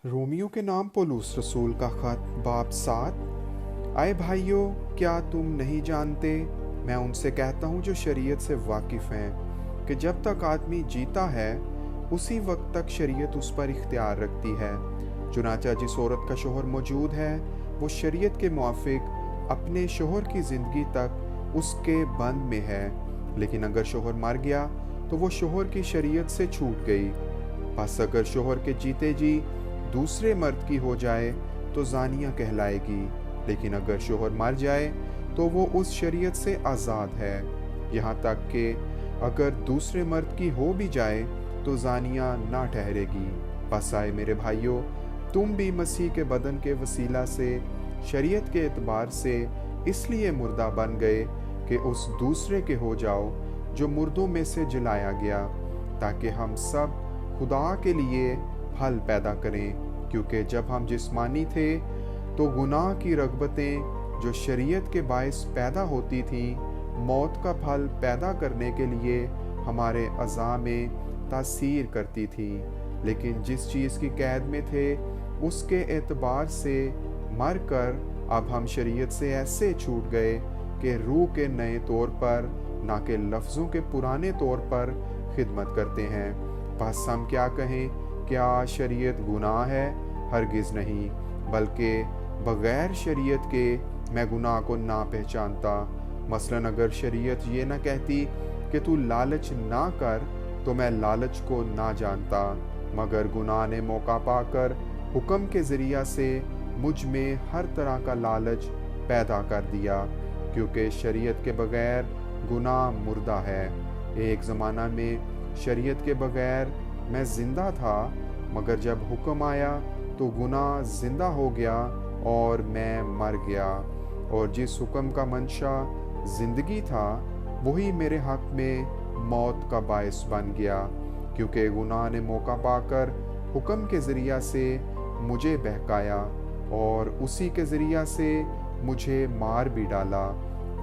Romeo के नाम पौलुस रसूल का खत बाब 7। आए भाइयों, क्या तुम नहीं जानते, मैं उनसे कहता हूँ जो शरीयत से वाकिफ हैं, कि जब तक आदमी जीता है उसी वक्त तक शरीयत उस पर इख्तियार रखती है। चुनांचे जिस औरत का शोहर मौजूद है वो शरीयत के मुआफिक अपने शोहर की ज़िंदगी तक उसके बंद में है, लेकिन अगर शोहर मर गया तो वो शोहर की शरीयत से छूट गई। बस अगर शोहर के जीते जी दूसरे मर्द की हो जाए तो जानिया कहलाएगी, लेकिन अगर शोहर मर जाए तो वो उस शरीयत से आज़ाद है। यहाँ तक कि अगर दूसरे मर्द की हो भी जाए तो जानिया ना ठहरेगी। बस आए मेरे भाइयों, तुम भी मसीह के बदन के वसीला से शरीयत के एतबार से इसलिए मुर्दा बन गए कि उस दूसरे के हो जाओ जो मुर्दों में से जलाया गया, ताकि हम सब खुदा के लिए फल पैदा करें। क्योंकि जब हम जिस्मानी थे तो गुनाह की रगबतें जो शरीयत के बायस पैदा होती थीं, मौत का फल पैदा करने के लिए हमारे अज़ा में तासीर करती थी। लेकिन जिस चीज़ की कैद में थे उसके एतबार से मर कर अब हम शरीयत से ऐसे छूट गए कि रूह के नए तौर पर, ना कि लफ्ज़ों के पुराने तौर पर खिदमत करते हैं। बस हम क्या कहें, क्या शरीयत गुनाह है? हरगिज़ नहीं, बल्कि बग़ैर शरीयत के मैं गुनाह को ना पहचानता। मसलन अगर शरीयत ये ना कहती कि तू लालच ना कर तो मैं लालच को ना जानता, मगर गुनाह ने मौका पाकर हुक्म के ज़रिया से मुझ में हर तरह का लालच पैदा कर दिया, क्योंकि शरीयत के बग़ैर गुनाह मुर्दा है। एक ज़माना में शरीयत के बग़ैर मैं ज़िंदा था, मगर जब हुक्म आया तो गुनाह ज़िंदा हो गया और मैं मर गया। और जिस हुक्म का मंशा ज़िंदगी था वही मेरे हक़ में मौत का बायस बन गया, क्योंकि गुनाह ने मौका पाकर हुक्म के ज़रिया से मुझे बहकाया और उसी के ज़रिया से मुझे मार भी डाला।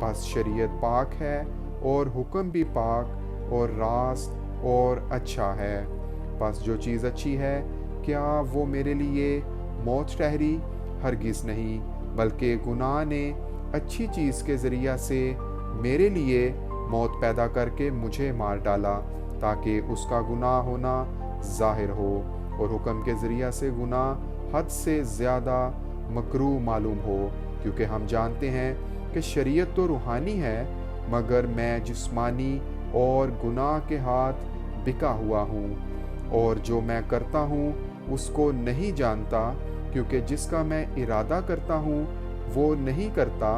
बस शरीयत पाक है और हुक्म भी पाक और रास्त और अच्छा है। बस जो चीज़ अच्छी है, क्या वो मेरे लिए मौत ठहरी? हरगिज़ नहीं, बल्कि गुनाह ने अच्छी चीज़ के ज़रिया से मेरे लिए मौत पैदा करके मुझे मार डाला, ताकि उसका गुनाह होना ज़ाहिर हो और हुक्म के ज़रिया से गुनाह हद से ज़्यादा मकरूह मालूम हो। क्योंकि हम जानते हैं कि शरीयत तो रूहानी है, मगर मैं जिस्मानी और गुनाह के हाथ बिका हुआ हूँ, और जो मैं करता हूँ उसको नहीं जानता, क्योंकि जिसका मैं इरादा करता हूँ वो नहीं करता,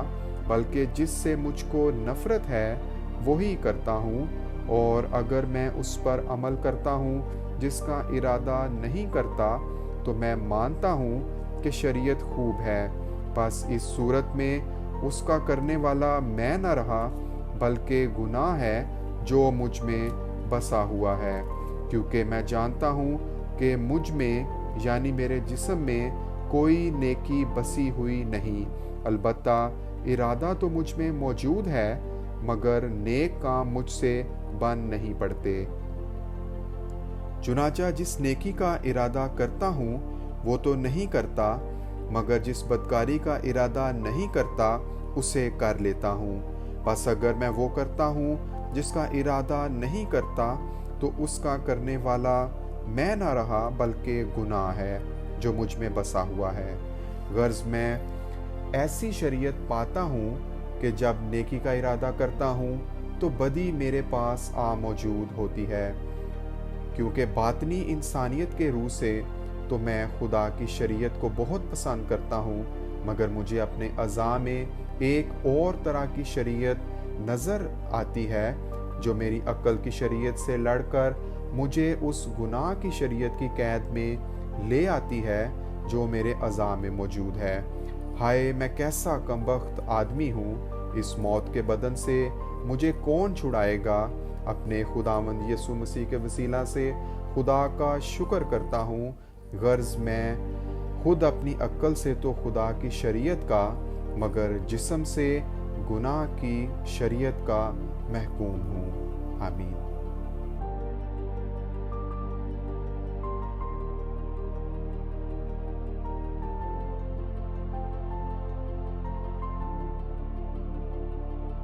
बल्कि जिससे मुझको नफ़रत है वही करता हूँ। और अगर मैं उस पर अमल करता हूँ जिसका इरादा नहीं करता, तो मैं मानता हूँ कि शरीयत खूब है। बस इस सूरत में उसका करने वाला मैं न रहा, बल्कि गुनाह है जो मुझ में बसा हुआ है। क्योंकि मैं जानता हूँ कि मुझ में यानी मेरे जिस्म में कोई नेकी बसी हुई नहीं। अलबत्ता इरादा तो मुझ में मौजूद है, मगर नेक काम मुझसे बन नहीं पड़ते। चुनांचे जिस नेकी का इरादा करता हूँ वो तो नहीं करता, मगर जिस बदकारी का इरादा नहीं करता उसे कर लेता हूँ। बस अगर मैं वो करता हूँ जिसका इरादा नहीं करता, तो उसका करने वाला मैं ना रहा, बल्कि गुनाह है जो मुझ में बसा हुआ है। गर्ज मैं ऐसी शरीयत पाता हूँ कि जब नेकी का इरादा करता हूँ तो बदी मेरे पास आ मौजूद होती है। क्योंकि बातनी इंसानियत के रूह से तो मैं खुदा की शरीयत को बहुत पसंद करता हूँ, मगर मुझे अपने अज़ा में एक और तरह की शरीयत नज़र आती है जो मेरी अक्ल की शरीयत से लड़कर मुझे उस गुनाह की शरीयत की कैद में ले आती है जो मेरे अज़ा में मौजूद है। हाय, मैं कैसा कमबख्त आदमी हूँ! इस मौत के बदन से मुझे कौन छुड़ाएगा? अपने खुदावंद यीशु मसीह के वसीला से खुदा का शुक्र करता हूँ। गर्ज मैं खुद अपनी अक्ल से तो खुदा की शरीयत का, मगर जिस्म से गुनाह की शरीयत का महकूम हूँ। आमीन।